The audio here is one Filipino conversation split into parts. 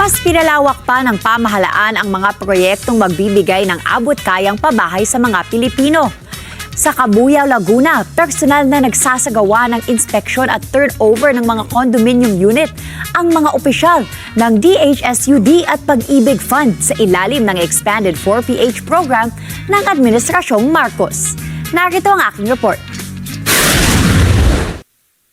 Mas pinalawak pa ng pamahalaan ang mga proyektong magbibigay ng abot-kayang pabahay sa mga Pilipino. Sa Cabuyao, Laguna, personal na nagsasagawa ng inspeksyon at turnover ng mga condominium unit ang mga opisyal ng DHSUD at Pag-ibig Fund sa ilalim ng expanded 4PH program ng Administrasyong Marcos. Narito ang aking report.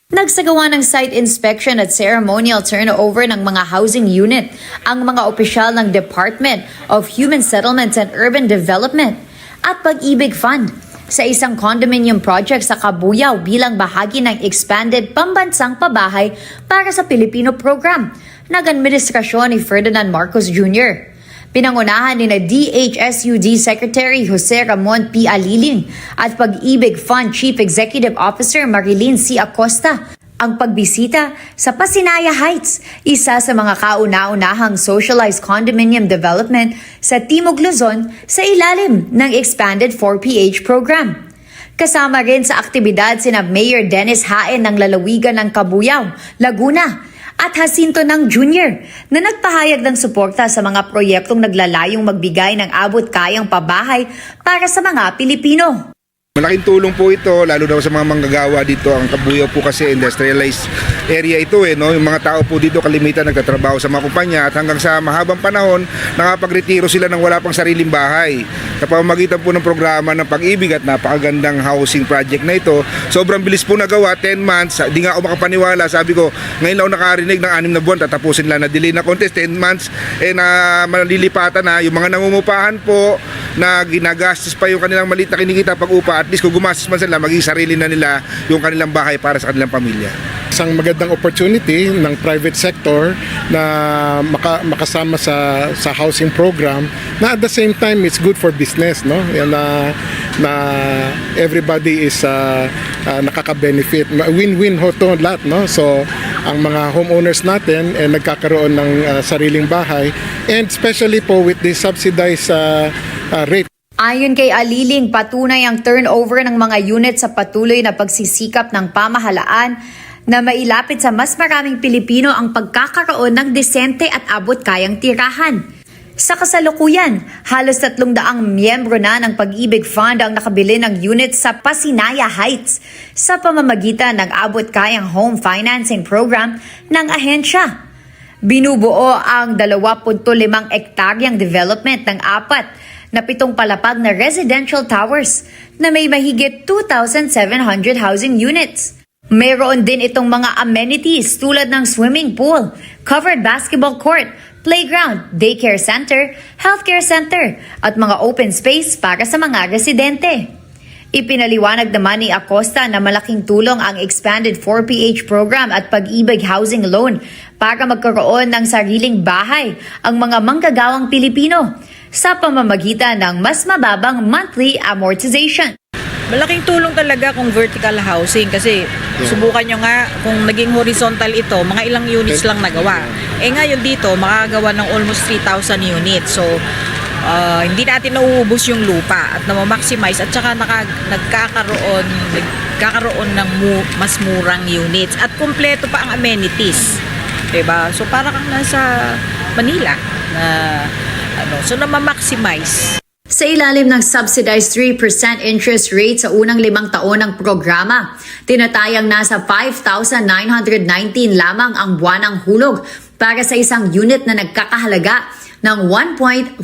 Nagsagawa ng site inspection at ceremonial turnover ng mga housing unit ang mga opisyal ng Department of Human Settlements and Urban Development at Pag-ibig Fund sa isang condominium project sa Cabuyao bilang bahagi ng expanded pambansang pabahay para sa Pilipino program ng administrasyon ni Ferdinand Marcos Jr. Pinangunahan ni DHSUD Secretary Jose Ramon P. Aliling at Pag-ibig Fund Chief Executive Officer Marilyn C. Acosta ang pagbisita sa Pasinaya Heights, isa sa mga kauna-unahang socialized condominium development sa Timog Luzon sa ilalim ng expanded 4PH program. Kasama rin sa aktibidad sina Mayor Dennis Haen ng lalawigan ng Cabuyao, Laguna at Jacinto ng Jr. na nagpahayag ng suporta sa mga proyektong naglalayong magbigay ng abot-kayang pabahay para sa mga Pilipino. Malaking tulong po ito, lalo daw sa mga manggagawa dito. Ang Cabuyao po kasi industrialized area ito no? Yung mga tao po dito kalimitan nagtatrabaho sa mga kumpanya at hanggang sa mahabang panahon nakapagretiro sila ng wala pang sariling bahay. Sa pamamagitan po ng programa ng Pag-ibig at napakagandang housing project na ito, sobrang bilis po nagawa, 10 months. Di nga ako makapaniwala, sabi ko, ngayon lang ako nakarinig ng 6 na buwan, tatapusin lang na delay na contest, 10 months, na malilipatan na. Yung mga nangungupahan po na ginagastos pa yung kanilang maliit na kinikita pag-upa, at least kung gumastos man sila, maging sarili na nila yung kanilang bahay para sa kanilang pamilya. Isang magandang opportunity ng private sector na makasama sa housing program na at the same time it's good for business, no? Yan na everybody is nakaka-benefit. Win-win ho to lahat, no? So ang mga homeowners natin nagkakaroon ng sariling bahay, and especially po with the subsidized rate. Ayon kay Aliling, patunay ang turnover ng mga unit sa patuloy na pagsisikap ng pamahalaan na mailapit sa mas maraming Pilipino ang pagkakaroon ng desente at abot-kayang tirahan. Sa kasalukuyan, halos 300 miyembro na ng Pag-ibig Fund ang nakabili ng unit sa Pasinaya Heights sa pamamagitan ng abot-kayang home financing program ng ahensya. Binubuo ang 20.5 ektaryang development ng 4 na 7 palapag na residential towers na may mahigit 2,700 housing units. Mayroon din itong mga amenities tulad ng swimming pool, covered basketball court, playground, daycare center, healthcare center at mga open space para sa mga residente. Ipinaliwanag naman ni Acosta na malaking tulong ang expanded 4PH program at Pag-ibig Housing Loan para magkaroon ng sariling bahay ang mga manggagawang Pilipino sa pamamagitan ng mas mababang monthly amortization. Malaking tulong talaga kung vertical housing kasi subukan nyo nga kung naging horizontal ito, mga ilang units lang nagawa. Ngayon dito, makagawa ng almost 3,000 units. So, hindi natin nauubos yung lupa at na-maximize at saka nagkakaroon ng mas murang units at kumpleto pa ang amenities. Diba? So, para kang nasa Manila na so na-maximize. Sa ilalim ng subsidized 3% interest rate sa unang 5 taon ng programa, tinatayang nasa 5,919 lamang ang buwanang hulog para sa isang unit na nagkakahalaga ng 1.404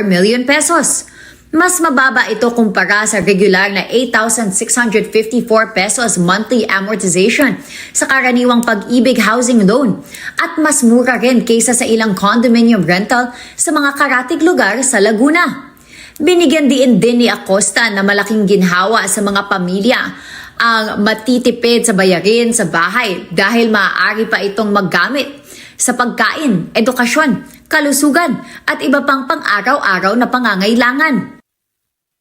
million pesos. Mas mababa ito kumpara sa regular na 8,654 pesos monthly amortization sa karaniwang Pag-ibig Housing Loan at mas mura rin kaysa sa ilang condominium rental sa mga karatig lugar sa Laguna. Binigyan din ni Acosta na malaking ginhawa sa mga pamilya ang matitipid sa bayarin sa bahay dahil maaari pa itong maggamit sa pagkain, edukasyon, kalusugan at iba pang pang-araw-araw na pangangailangan.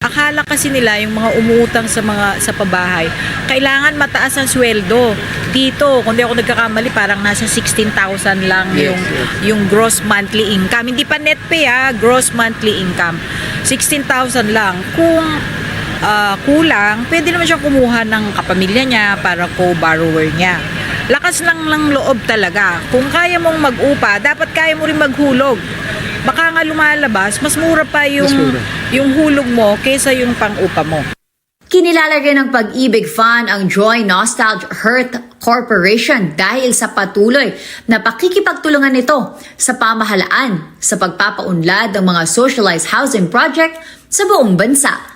Akala kasi nila yung mga umuutang sa pabahay, kailangan mataas ang sweldo. Dito, kung di ako nagkakamali, parang nasa 16,000 lang yung gross monthly income. Hindi pa net pay gross monthly income. 16,000 lang. Kung kulang, pwede naman siyang kumuha ng kapamilya niya para co-borrower niya. lakas lang ng loob talaga. Kung kaya mong mag-upa, dapat kaya mo rin maghulog. Baka nga lumalabas, mas mura pa yung hulog mo kaysa yung pang-upa mo. Kinilala rin ng Pag-ibig Fund ang Joy Nostalgia Hearth Corporation dahil sa patuloy na pakikipagtulungan nito sa pamahalaan sa pagpapaunlad ng mga socialized housing project sa buong bansa.